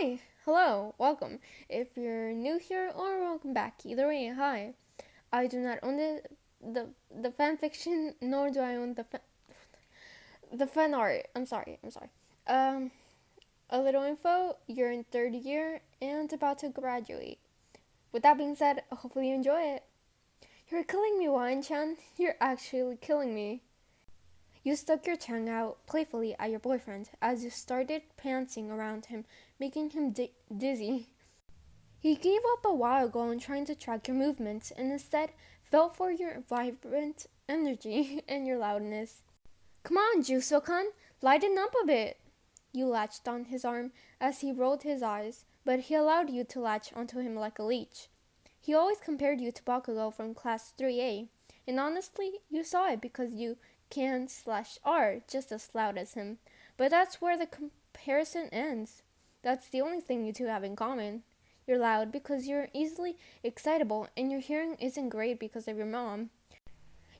Hi, hello, welcome. If you're new here or welcome back, either way, hi. I do not own the fan fiction, nor do I own the fan art. I'm sorry. Um, a little info: you're in third year and about to graduate. With that being said, hopefully you enjoy it. You're killing me, Wine-chan. You're actually killing me. You stuck your tongue out playfully at your boyfriend as you started prancing around him, making him dizzy. He gave up a while ago on trying to track your movements and instead fell for your vibrant energy and your loudness. Come on, Juzo-kun, lighten up a bit. You latched on his arm as he rolled his eyes, but he allowed you to latch onto him like a leech. He always compared you to Bakugo from class 3A, and honestly, you saw it because you can/are just as loud as him. But that's where the comparison ends. That's the only thing you two have in common. You're loud because you're easily excitable, and your hearing isn't great because of your mom.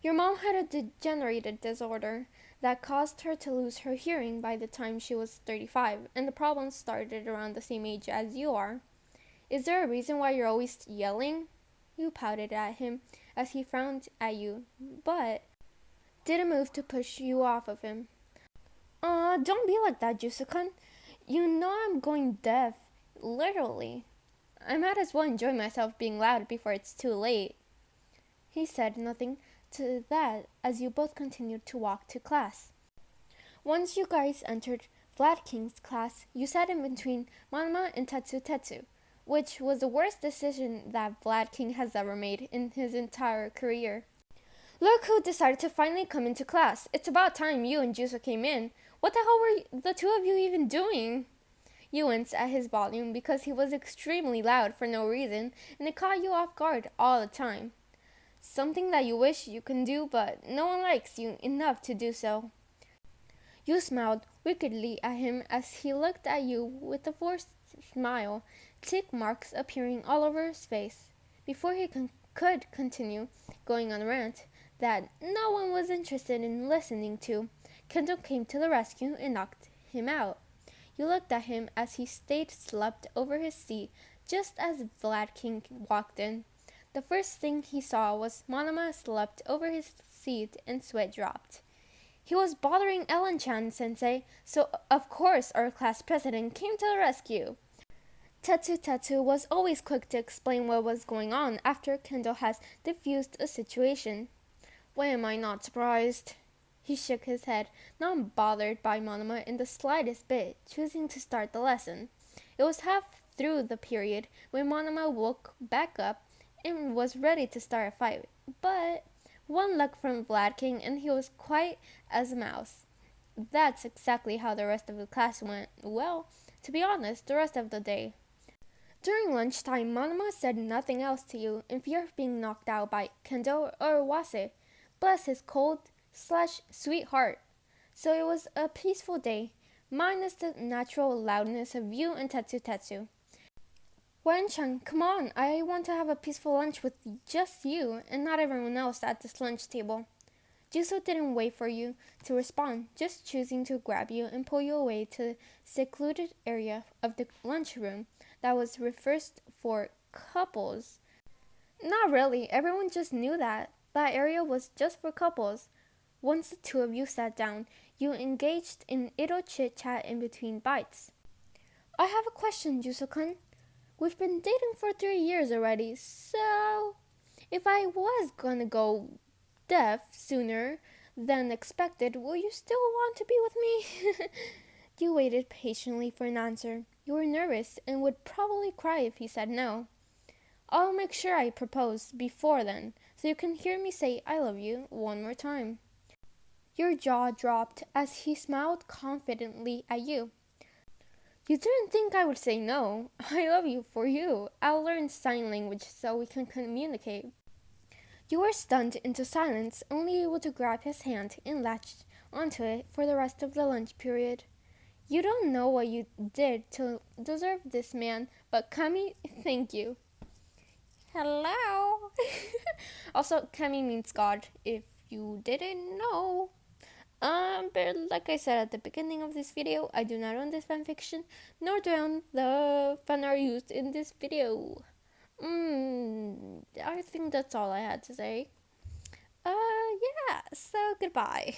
Your mom had a degenerated disorder that caused her to lose her hearing by the time she was 35, and the problems started around the same age as you are. Is there a reason why you're always yelling? You pouted at him as he frowned at you, but didn't move to push you off of him. Don't be like that, Juzo-kun. You know I'm going deaf. Literally. I might as well enjoy myself being loud before it's too late. He said nothing to that as you both continued to walk to class. Once you guys entered Vlad King's class, you sat in between Manma and Tetsu, which was the worst decision that Vlad King has ever made in his entire career. Look who decided to finally come into class. It's about time you and Juzo came in. What the hell were the two of you even doing? You winced at his volume because he was extremely loud for no reason, and it caught you off guard all the time. Something that you wish you can do, but no one likes you enough to do so. You smiled wickedly at him as he looked at you with a forced smile, tick marks appearing all over his face. Before he could continue going on a rant that no one was interested in listening to, Kendall came to the rescue and knocked him out. You looked at him as he stayed slumped over his seat just as Vlad King walked in. The first thing he saw was Monoma slumped over his seat and sweat dropped. He was bothering Ellen-chan sensei, so of course our class president came to the rescue. Tetsu was always quick to explain what was going on after Kendall has diffused a situation. Why am I not surprised? He shook his head, not bothered by Monoma in the slightest bit, choosing to start the lesson. It was half through the period when Monoma woke back up and was ready to start a fight, but one look from Vlad King and he was quiet as a mouse. That's exactly how the rest of the class went. Well, to be honest, the rest of the day. During lunchtime, Monoma said nothing else to you in fear of being knocked out by Kendo or Wase. Bless his cold/sweet heart. So it was a peaceful day, minus the natural loudness of you and Tetsu. Wen-chan, come on, I want to have a peaceful lunch with just you and not everyone else at this lunch table. Juzo didn't wait for you to respond, just choosing to grab you and pull you away to the secluded area of the lunchroom that was reserved for couples. Not really, everyone just knew that. That area was just for couples. Once the two of you sat down, you engaged in idle chit-chat in between bites. I have a question, Juzo-kun. We've been dating for 3 years already, so if I was gonna go deaf sooner than expected, will you still want to be with me? You waited patiently for an answer. You were nervous and would probably cry if he said no. I'll make sure I propose before then, so you can hear me say I love you one more time. Your jaw dropped as he smiled confidently at you. You didn't think I would say no. I love you for you. I'll learn sign language so we can communicate. You were stunned into silence, only able to grab his hand and latch onto it for the rest of the lunch period. You don't know what you did to deserve this man, but Kami, thank you. Hello. Also, Kami means God, if you didn't know. But like I said at the beginning of this video, I do not own this fanfiction, nor do I own the fan art used in this video. I think that's all I had to say. Yeah, so goodbye.